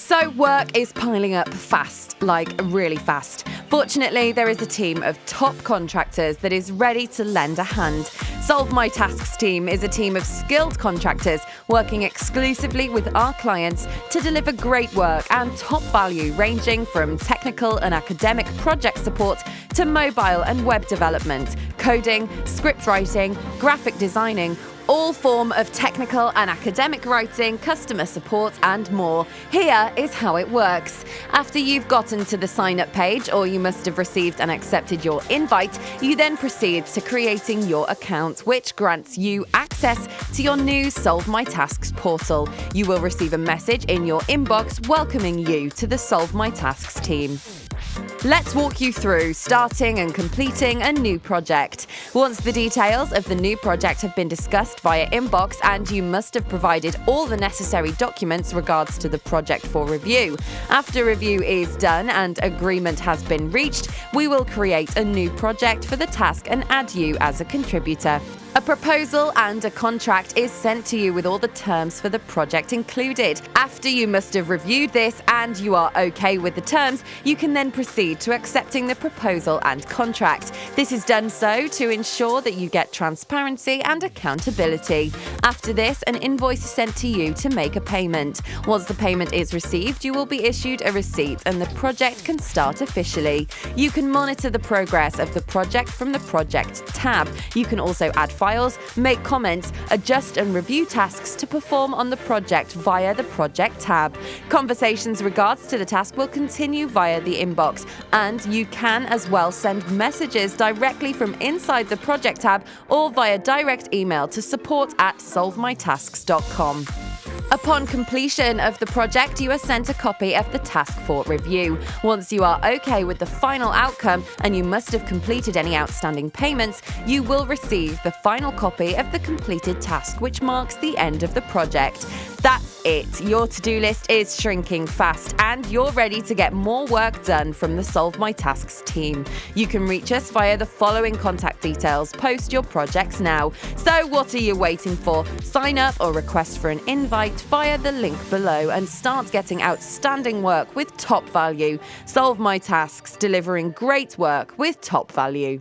So work is piling up fast, like really fast. Fortunately, there is a team of top contractors that is ready to lend a hand. Solve My Tasks team is a team of skilled contractors working exclusively with our clients to deliver great work and top value, ranging from technical and academic project support to mobile and web development, coding, script writing, graphic designing, all form of technical and academic writing, customer support and more. Here is how it works. After you've gotten to the sign-up page, or you must have received and accepted your invite, you then proceed to creating your account, which grants you access to your new Solve My Tasks portal. You will receive a message in your inbox welcoming you to the Solve My Tasks team. Let's walk you through starting and completing a new project. Once the details of the new project have been discussed via inbox and you must have provided all the necessary documents regards to the project for review. After review is done and agreement has been reached, we will create a new project for the task and add you as a contributor. A proposal and a contract is sent to you with all the terms for the project included. After you must have reviewed this and you are okay with the terms, you can then proceed to accepting the proposal and contract. This is done so to ensure that you get transparency and accountability. After this, an invoice is sent to you to make a payment. Once the payment is received, you will be issued a receipt and the project can start officially. You can monitor the progress of the project from the Project tab. You can also add files, make comments, adjust and review tasks to perform on the project via the Project tab. Conversations regards to the task will continue via the inbox, and you can as well send messages directly from inside the Project tab or via direct email to support@solvemytasks.com. Upon completion of the project, you are sent a copy of the task for review. Once you are okay with the final outcome and you must have completed any outstanding payments, you will receive the final copy of the completed task, which marks the end of the project. That's it. Your to-do list is shrinking fast and you're ready to get more work done from the Solve My Tasks team. You can reach us via the following contact details. Post your projects now. So what are you waiting for? Sign up or request for an invite via the link below and start getting outstanding work with top value. Solve My Tasks, delivering great work with top value.